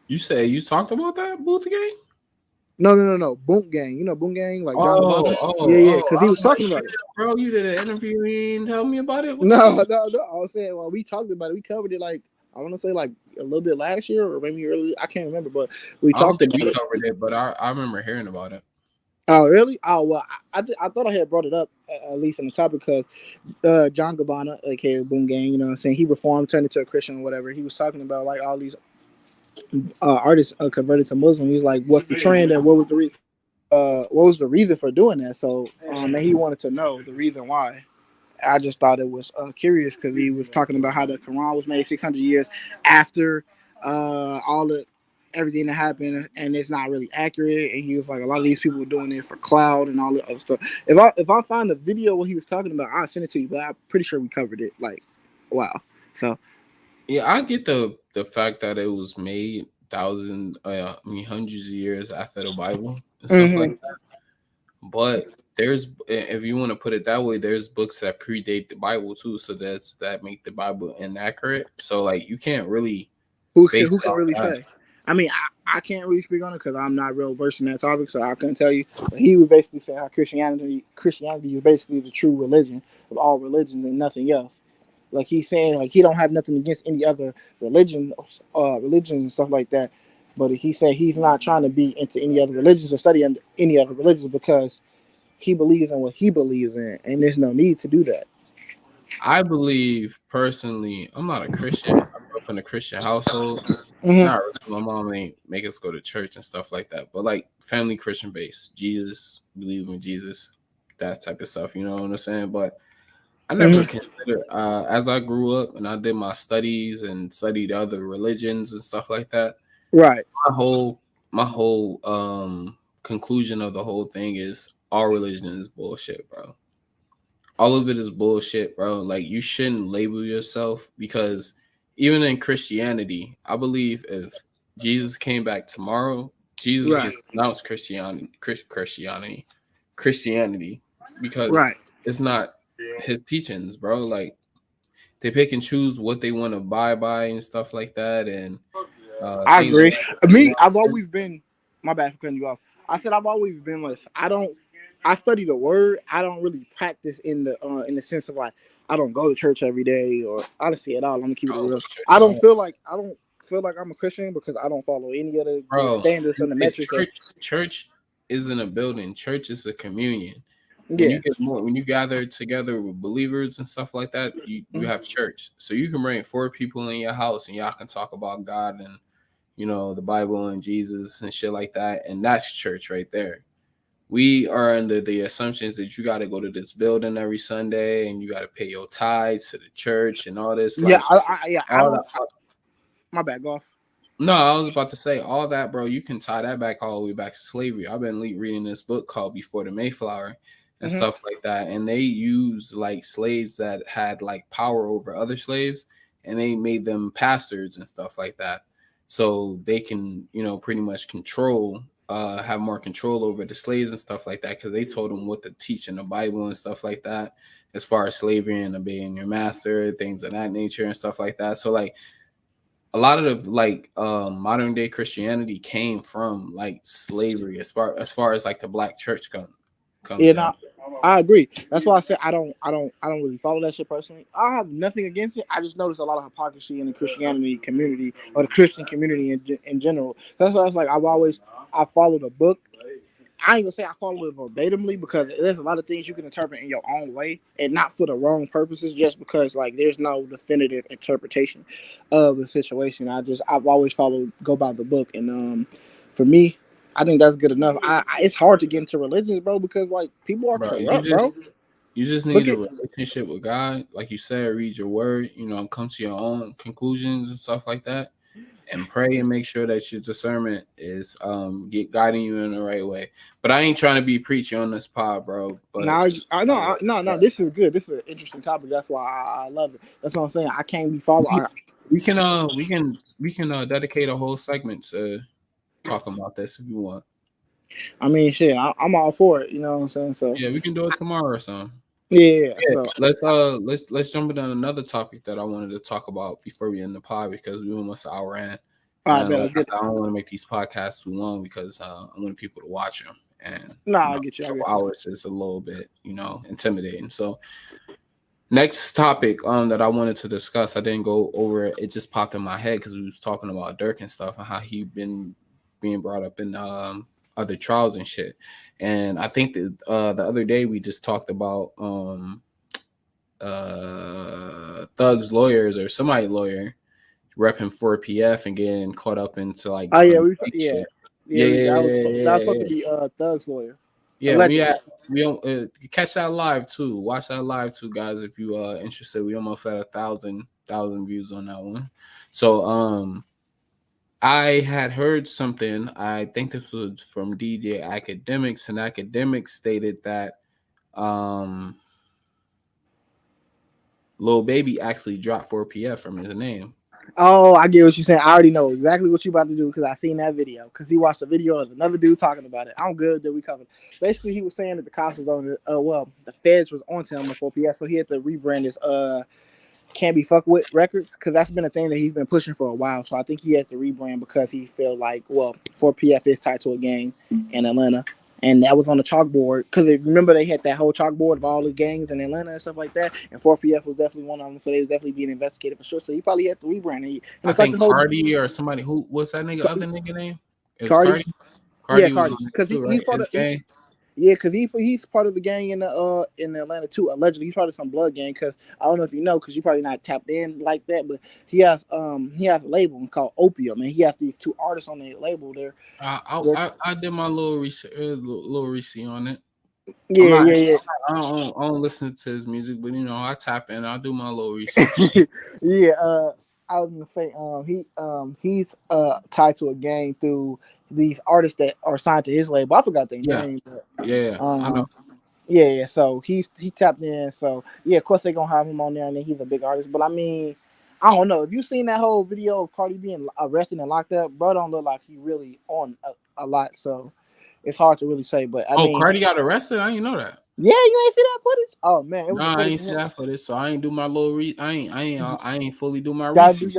You said you talked about that Boot Gang? No. Boot Gang. Boot Gang, like John Obama. Yeah, because he was talking about it. Bro, you did an interview and you didn't tell me about it? No. I was saying, well, we talked about it. We covered it like I want to say like a little bit last year or maybe early. I can't remember, but we talked about it. We covered it, but I remember hearing about it. Oh, really? Oh, well, I thought I had brought it up at least in the topic because John Gabbana, aka Boom Gang, you know what I'm saying? He reformed, turned into a Christian or whatever. He was talking about like all these artists converted to Muslim. He was like, what's the trend and what was the reason for doing that? So, and he wanted to know the reason why. I just thought it was curious because he was talking about how the Quran was made 600 years after everything that happened, and it's not really accurate. And he was like, a lot of these people were doing it for cloud and all that other stuff. If I find the video what he was talking about, I'll send it to you. But I'm pretty sure we covered it. Like, wow. So, yeah, I get the fact that it was made hundreds of years after the Bible and stuff like that. But if you want to put it that way, there's books that predate the Bible too, so that make the Bible inaccurate. So like you can't really who can really say? I mean, I can't really speak on it because I'm not real versed in that topic, so I couldn't tell you. But he was basically saying how Christianity is basically the true religion of all religions and nothing else. Like he's saying, like he don't have nothing against any other religions and stuff like that. But he said he's not trying to be into any other religions or study any other religions because he believes in what he believes in, and there's no need to do that. I believe personally, I'm not a Christian. I grew up in a Christian household. Not really. My mom ain't make us go to church and stuff like that, but like family Christian base, Jesus, believe in Jesus, that type of stuff. You know what I'm saying? But I never considered as I grew up and I did my studies and studied other religions and stuff like that. Right. My whole conclusion of the whole thing is all religion is bullshit, bro. All of it is bullshit, bro. Like you shouldn't label yourself because even in Christianity, I believe if Jesus came back tomorrow, Jesus announced Christianity because it's not his teachings, bro. Like they pick and choose what they want to abide by and stuff like that. And I agree. I've always been. My bad for cutting you off. I said I've always been like I study the word. I don't really practice in the sense of like I don't go to church every day or honestly at all. I'm gonna keep it real. I don't feel like I'm a Christian because I don't follow any of the standards and the metrics. Church isn't a building. Church is a communion. When you gather together with believers and stuff like that, you have church. So you can bring 4 people in your house and y'all can talk about God and the Bible and Jesus and shit like that. And that's church right there. We are under the assumptions that you got to go to this building every Sunday and you got to pay your tithes to the church and all this. My bad, go off. No, I was about to say all that, bro. You can tie that back all the way back to slavery. I've been reading this book called Before the Mayflower and stuff like that. And they use like slaves that had like power over other slaves. and they made them pastors and stuff like that, so they can, pretty much have more control over the slaves and stuff like that, because they told them what to teach in the Bible and stuff like that, as far as slavery and obeying your master, things of that nature and stuff like that. So like a lot of the modern day Christianity came from like slavery, as far as like the black church comes in. I agree. That's why I said I don't really follow that shit personally. I have nothing against it. I just notice a lot of hypocrisy in the Christianity community, or the Christian community in general. That's why it's like I follow the book. I ain't gonna say I follow it verbatimly, because there's a lot of things you can interpret in your own way and not for the wrong purposes, just because like there's no definitive interpretation of the situation. I've always go by the book, and for me, I think that's good enough. It's hard to get into religions, bro, because like people are corrupt, bro. You just need a relationship with God, like you said. Read your word, come to your own conclusions and stuff like that, and pray and make sure that your discernment is guiding you in the right way. But I ain't trying to be preachy on this pod, bro. But no, this is good. This is an interesting topic. That's why I love it. That's what I'm saying. I can't be followed. We can dedicate a whole segment to talking about this if you want. I mean, shit, I'm all for it. You know what I'm saying? So yeah, we can do it tomorrow or something. Yeah. So let's jump into another topic that I wanted to talk about before we end the pod, because we almost an hour in. I don't want to make these podcasts too long, because I want people to watch them. And I get you. Hours is a little bit, intimidating. So next topic that I wanted to discuss, I didn't go over it. It just popped in my head because we was talking about Durk and stuff, and how he been being brought up in other trials and shit. And I think that the other day we just talked about Thug's lawyers, or somebody's lawyer repping 4PF and getting caught up into like that was supposed to be Thug's lawyer. Yeah, we don't catch that live too. Watch that live too, guys, if you are interested. We almost had 1,000 views on that one. So I had heard something. I think this was from DJ Academics, and Academics stated that Lil Baby actually dropped 4PF from his name. Oh, I get what you're saying. I already know exactly what you're about to do, because I seen that video. Because he watched a video of another dude talking about it. I'm good that we covered. Basically, he was saying that the cops was on it. The feds was onto him with 4PF, so he had to rebrand his Can't Be Fucked With Records, because that's been a thing that he's been pushing for a while. So I think he had to rebrand because he felt like, 4PF is tied to a gang in Atlanta. And that was on the chalkboard, because remember they had that whole chalkboard of all the gangs in Atlanta and stuff like that. And 4PF was definitely one of them, so they was definitely being investigated for sure. So he probably had to rebrand. I think Cardi or somebody what's that nigga? Other nigga name? Cardi. Cardi, because he's part of. Because he's part of the gang in Atlanta too. Allegedly, he's part of some blood gang. Because I don't know if you know, because you're probably not tapped in like that, but he has a label called Opium, and he has these two artists on the label there. I did my little research on it. Yeah. I don't listen to his music, but I tap in. I do my little research. Yeah. I was gonna say he's tied to a gang through these artists that are signed to his label. I forgot their name. But, I know. Yeah. So he tapped in. So yeah, of course they're gonna have him on there, and then he's a big artist. But I mean, I don't know if you seen that whole video of Cardi being arrested and locked up. Bro, don't look like he really on a lot. So it's hard to really say. But I mean, Cardi got arrested. I didn't know that. Yeah, you ain't see that footage? Oh man, I ain't see that footage, so I ain't do my little I ain't fully do my research.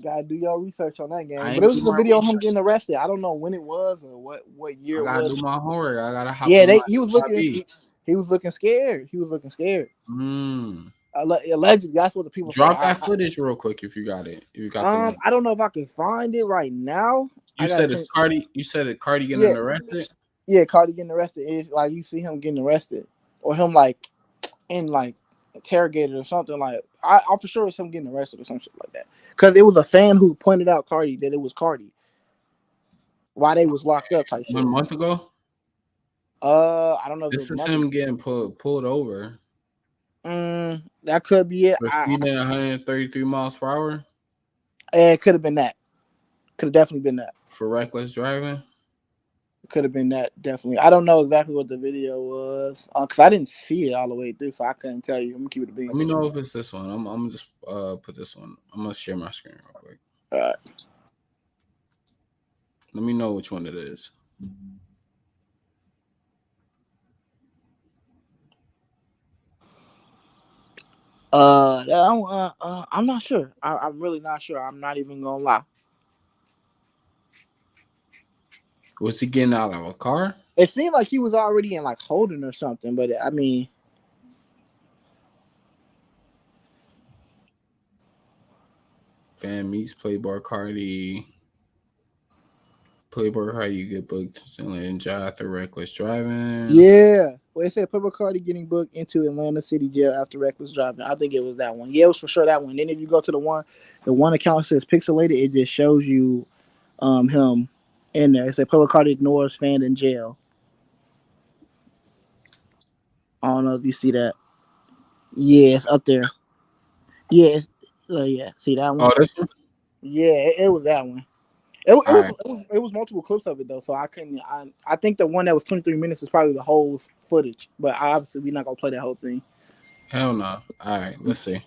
Gotta do your research on that game. But it was a video of him getting arrested. I don't know when it was or what year it was. I gotta do my homework. I gotta hop. Yeah, he was looking scared. Allegedly, that's what the people drop that footage real quick if you got it. I don't know if I can find it right now. You said it's Cardi. You said it Cardi getting arrested. Yeah, Cardi getting arrested is like you see him getting arrested, or him interrogated or something. Like I'm for sure it's him getting arrested or some shit like that. Because it was a fan who pointed out Cardi that it was Cardi while they was locked up. Type 1 month ago. I don't know. This is him getting pulled over. That could be it. For speeding 133 miles per hour. It could have been that. Could have definitely been that. For reckless driving. Could have been that, definitely. I don't know exactly what the video was because I didn't see it all the way through, so I couldn't tell you. I'm gonna keep it a bean. Let me know if it's this one. I'm gonna just put this one. I'm gonna share my screen real quick. All right. Let me know which one it is. I'm not sure. I'm really not sure. I'm not even gonna lie. Was he getting out of a car? It seemed like he was already in like Holden or something, but I mean, Fan meets Playboy Cardi. Playboy Cardi get booked instantly in jail after reckless driving. yeah. Well, it said Playboy Cardi getting booked into Atlanta City Jail after reckless driving. I think it was that one. Yeah, it was for sure that one. Then if you go to the one account says pixelated, it just shows you him in there. It said Playboy Cardi ignores fan in jail. I don't know if you see that. Yeah, it's up there. Yeah, yeah. See that one? Oh, this one? Yeah, it was that one. It Right. was multiple clips of it though, so I couldn't. I think the one that was 23 minutes is probably the whole footage, but obviously we're not gonna play that whole thing. Hell no. All right, let's see.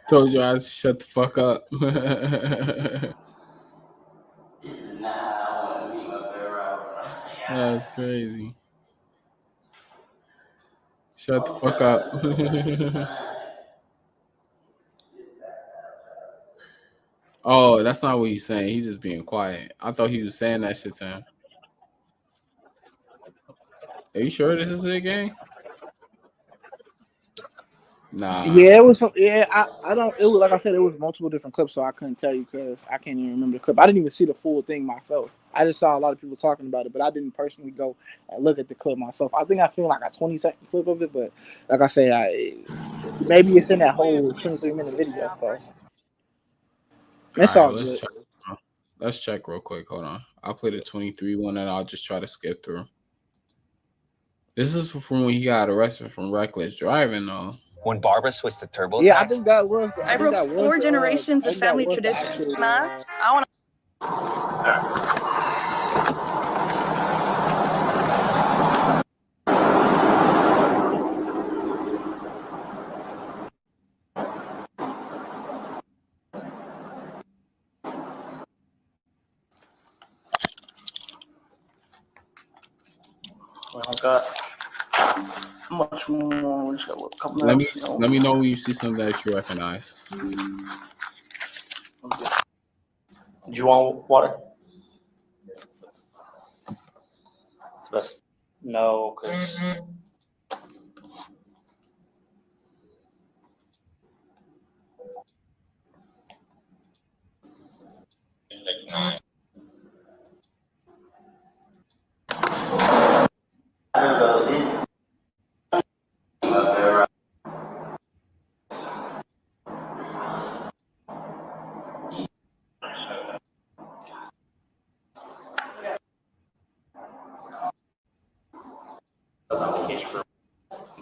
Told you I shut the fuck up. That's crazy. Shut the fuck up. Oh, that's not what he's saying. He's just being quiet. I thought he was saying that shit to him. Are you sure this is it, gang? Nah. Yeah, it was. Yeah, I don't. It was like I said, it was multiple different clips, so I couldn't tell you because I can't even remember the clip. I didn't even see the full thing myself. I just saw a lot of people talking about it, but I didn't personally go and look at the clip myself. I think I seen like a 20-second clip of it, but like I say, maybe it's in that whole 23-minute video. So it's all good. Let's check real quick. Hold on. I'll play the 23 one and I'll just try to skip through. This is from when he got arrested from reckless driving, though. When Barbara switched to TurboTax. Yeah, I think that was. I broke 4 generations of family tradition. I want to. I got much more. Let me know when you see something that you recognize. Do you want water? It's best. No, because.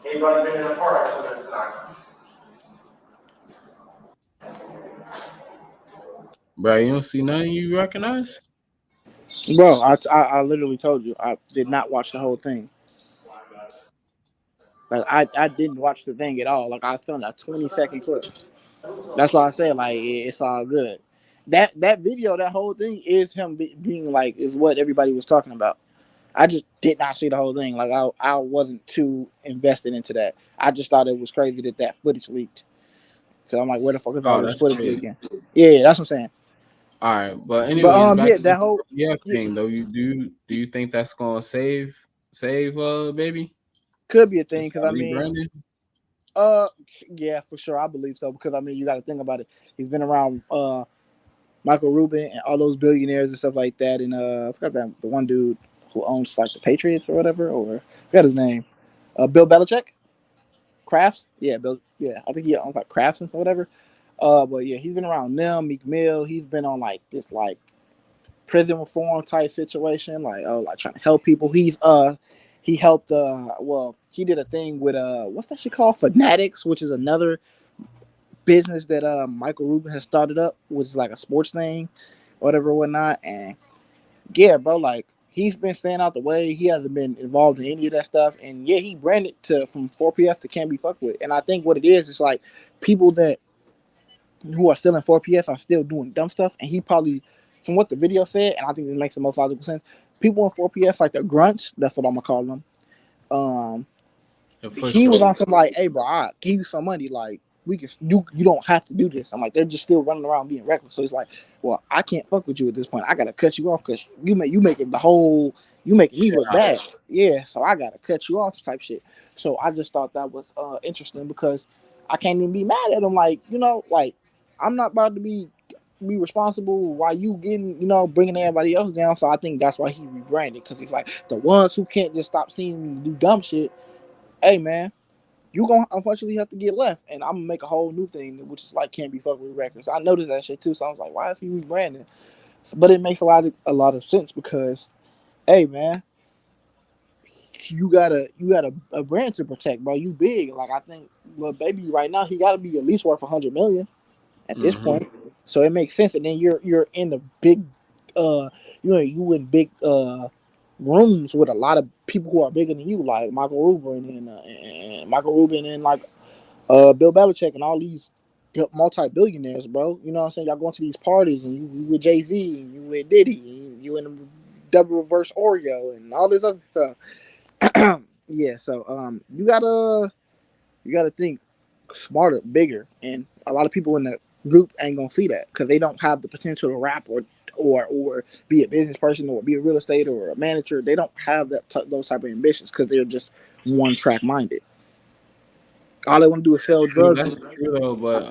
Anybody been in a car accident tonight? Bro, you don't see nothing you recognize? Bro, I literally told you I did not watch the whole thing. Like I didn't watch the thing at all. Like I saw a 20-second clip. That's why I said like it's all good. That video, that whole thing is him being like is what everybody was talking about. I just did not see the whole thing. Like I wasn't too invested into that. I just thought it was crazy that footage leaked. Cause I'm like, where the fuck is all this footage leaking? Yeah, that's what I'm saying. All right, but anyway, yeah, that whole thing though. Do you think that's gonna save baby? Could be a thing because I mean, Rebranding? yeah, for sure, I believe so because I mean, you got to think about it. He's been around Michael Rubin and all those billionaires and stuff like that, and I forgot the one dude who owns like the Patriots or whatever, or I forgot his name. Bill Belichick, Crafts, yeah, Bill, yeah, I think he owns like Crafts and whatever. But yeah, he's been around them, Meek Mill. He's been on like this like prison reform type situation, like trying to help people. He helped well, he did a thing with what's that shit called? Fanatics, which is another business that Michael Rubin has started up, which is like a sports thing, whatever, whatnot. And yeah, bro, like he's been staying out the way. He hasn't been involved in any of that stuff. And yeah, he branded to from 4PF to Can't Be Fucked With. And I think what it is like people that who are still in 4PS are still doing dumb stuff. And he probably, from what the video said, and I think it makes the most logical sense, people in 4PS like the grunts, that's what I'm gonna call them. He was on some like, hey bro, I'll give you some money, like we can you don't have to do this. I'm like, they're just still running around being reckless. So it's like, well, I can't fuck with you at this point. I gotta cut you off because you making me look bad. Yeah, so I gotta cut you off type shit. So I just thought that was interesting because I can't even be mad at him. Like, like I'm not about to be responsible while you getting, bringing everybody else down. So I think that's why he rebranded, because he's like, the ones who can't just stop seeing me do dumb shit, hey man, you gonna unfortunately have to get left, and I'm gonna make a whole new thing, which is like Can't Be Fucked With records. I noticed that shit too, so I was like, why is he rebranding? But it makes a lot of sense because, hey man, you got a brand to protect, bro. You big. Like I think, well, baby, right now he got to be at least worth 100 million at this point. So it makes sense. And then you're in the big, you in big rooms with a lot of people who are bigger than you, like Michael Rubin and like Bill Belichick and all these multi-billionaires, bro. You know what I'm saying? Y'all going to these parties and you with Jay-Z and you with Diddy and you in the double reverse Oreo and all this other stuff. Yeah, so you gotta think smarter, bigger, and a lot of people in the group ain't gonna see that because they don't have the potential to rap or be a business person or be a real estate or a manager. They don't have those type of ambitions because they're just one track minded. All they want to do is sell drugs. That's true though, but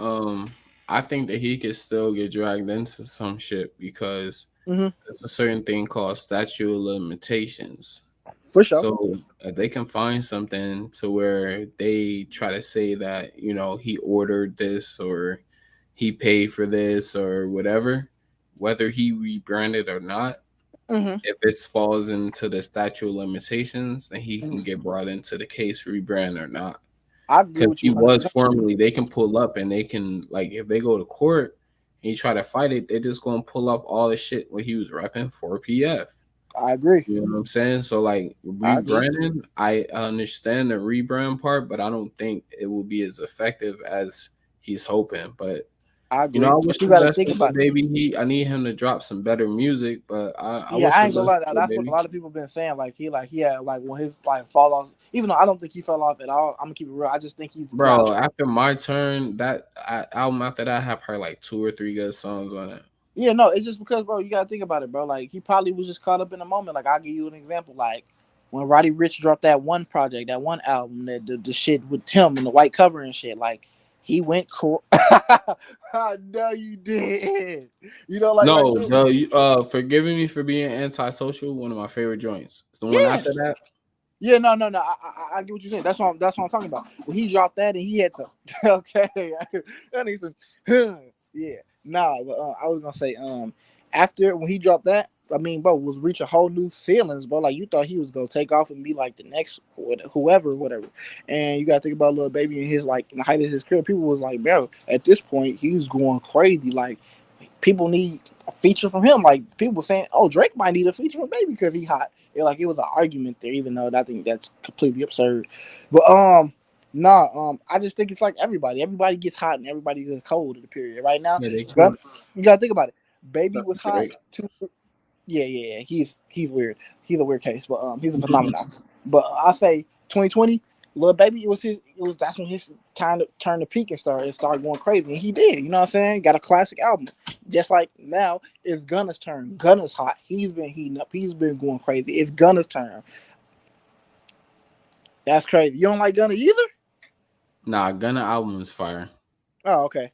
I think that he could still get dragged into some shit because there's a certain thing called statute of limitations. For sure. So if they can find something to where they try to say that, he ordered this or he paid for this or whatever, whether he rebranded or not, if it falls into the statute of limitations, then he can get brought into the case, rebrand or not. Because he was formerly, they can pull up and they can, like, if they go to court and you try to fight it, they're just going to pull up all the shit when he was repping 4PF. I agree. You know what I'm saying? So, like, rebranding, I understand the rebrand part, but I don't think it will be as effective as he's hoping. But, I agree. I wish you gotta think about baby. I need him to drop some better music, but I ain't gonna lie. That's what a lot of people been saying. Like he had like when his like fall off. Even though I don't think he fell off at all, I'm gonna keep it real. I just think he's after My Turn, that album after that had probably like 2 or 3 good songs on it. Yeah, no, it's just because, bro, you gotta think about it, bro. Like he probably was just caught up in the moment. Like I'll give you an example. Like when Roddy Ricch dropped that one project, that one album, that the shit with him and the white cover and shit, like. He went no, you did. Forgiving Me for Being Antisocial, one of my favorite joints. It's the one after that. Yeah, no. I get what you're saying. That's what I'm talking about. When he dropped that and he had the okay, that needs some yeah. Nah, but I was gonna say after when he dropped that, I mean, bro, was reaching whole new ceilings, bro. Like you thought he was gonna take off and be like the next whoever, whatever. And you gotta think about Lil Baby and his like in the height of his career. People was like, bro, at this point he was going crazy. Like people need a feature from him. Like people saying, oh, Drake might need a feature from Baby because he hot. It was an argument there, even though I think that's completely absurd. But I just think it's like everybody. Everybody gets hot and everybody gets cold in the period. Right now, you gotta think about it. Baby was hot too. Yeah. He's weird. He's a weird case, but he's a phenomenon. But I say 2020, Lil Baby, that's when his time to turn the peak and start going crazy, and he did. You know what I'm saying? Got a classic album. Just like now, it's Gunna's turn. Gunna's hot. He's been heating up. He's been going crazy. It's Gunna's turn. That's crazy. You don't like Gunna either? Nah, Gunna album is fire. Oh, okay.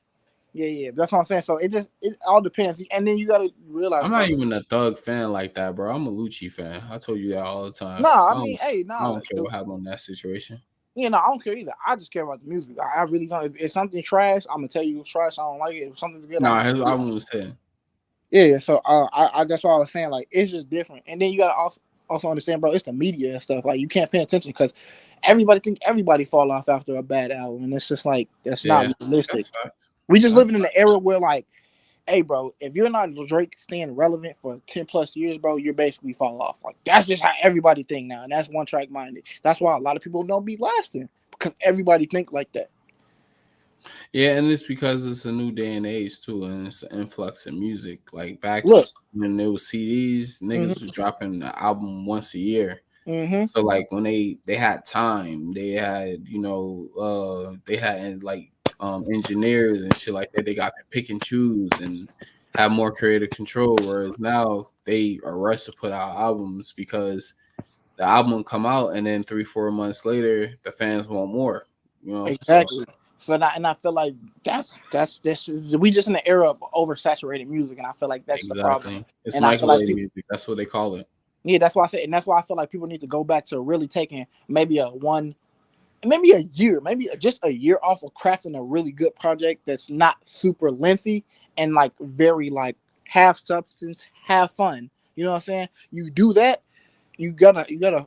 Yeah. That's what I'm saying. So it all depends. And then you gotta realize I'm not even a Thug fan like that, bro. I'm a Lucci fan. I told you that all the time. No, So I mean, I don't care what happened on that situation. Yeah, no, I don't care either. I just care about the music. I really don't. If something trash, I'm gonna tell you it's trash. I don't like it. If something's good, Nah, his album was hitting. Yeah, so I that's what I was saying. Like, it's just different. And then you gotta also understand, bro. It's the media and stuff. Like, you can't pay attention because everybody think everybody fall off after a bad album, and it's just like that's not realistic. We just living in an era where, like, hey, bro, if you're not Drake staying relevant for 10 plus years, bro, you're basically fall off. Like, that's just how everybody think now, and that's one track minded. That's why a lot of people don't be lasting because everybody think like that. Yeah, and it's because it's a new day and age too, and it's an influx in music. Like back when there was CDs, niggas was dropping the album once a year. So like when they had time, they had they had like engineers and shit like that. They got to pick and choose and have more creative control. Whereas now they are rushed to put out albums because the album come out and then 3-4 months later the fans want more. Exactly. So I feel like that's we just in the era of oversaturated music, and I feel like that's the problem. It's microwave music. That's what they call it. Yeah, that's why I said, and that's why I feel like people need to go back to really taking maybe a year, maybe just a year off of crafting a really good project that's not super lengthy and like very like have substance, have fun. You know what I'm saying? You do that, you got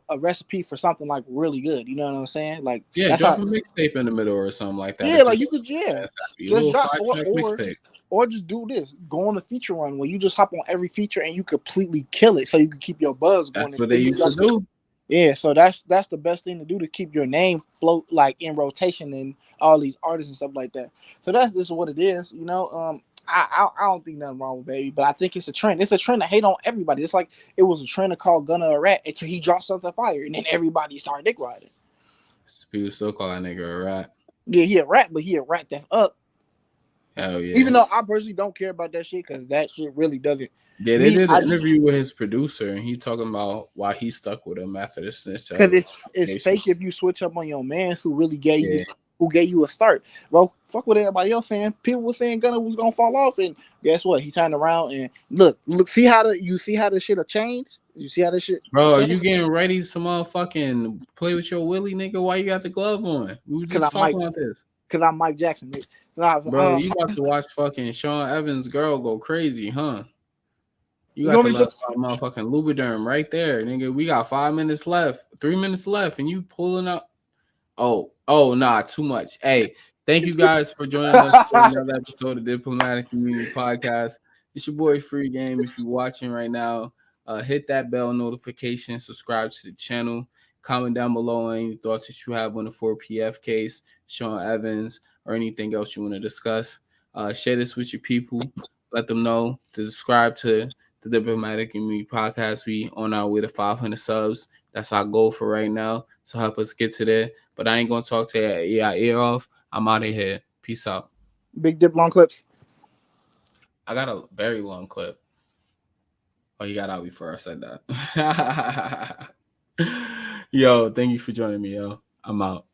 a recipe for something like really good. You know what I'm saying? Like drop a mixtape in the middle or something like that. Yeah, like you could just drop mixtape. Or just do this. Go on a feature run where you just hop on every feature and you completely kill it, so you can keep your buzz going. That's what they used to do. Yeah, so that's the best thing to do to keep your name float like in rotation and all these artists and stuff like that. So that's just what it is, you know. I don't think nothing wrong with Baby, but I think it's a trend. It's a trend to hate on everybody. It's like it was a trend to call Gunna a rat until he dropped something fire, and then everybody started dick riding. People still call that nigga a rat. Yeah, he a rat, but he a rat that's up. Hell yeah. Even though I personally don't care about that shit because that shit really doesn't. Yeah, they did an interview with his producer, and he talking about why he stuck with him after the Snitched. Because it's fake if you switch up on your man who really gave you a start, bro. Fuck what everybody else saying. People were saying Gunna was gonna fall off, and guess what? He turned around and look. See how the shit have changed. You see how this shit, bro? Are you getting ready to motherfucking play with your willy, nigga? Why you got the glove on? We were just talking about this. Because I'm Mike Jackson, nigga. Bro, you about to watch fucking Shawn Evans' girl go crazy, huh? You got to let motherfucking Lubriderm right there, nigga. We got 5 minutes left, 3 minutes left, and you pulling up. Oh, nah, too much. Hey, thank you guys for joining us for another episode of Diplomatic Community Podcast. It's your boy Free Game. If you're watching right now, hit that bell notification, subscribe to the channel, comment down below any thoughts that you have on the 4PF case, Shawn Evans, or anything else you want to discuss. Share this with your people. Let them know to subscribe to the Diplomatic Community Podcast. We on our way to 500 subs. That's our goal for right now. So help us get to there. But I ain't gonna talk to your ear off. I'm out of here. Peace out. Big Dip long clips. I got a very long clip. Oh, you got out before I said that. Yo, thank you for joining me, yo. I'm out.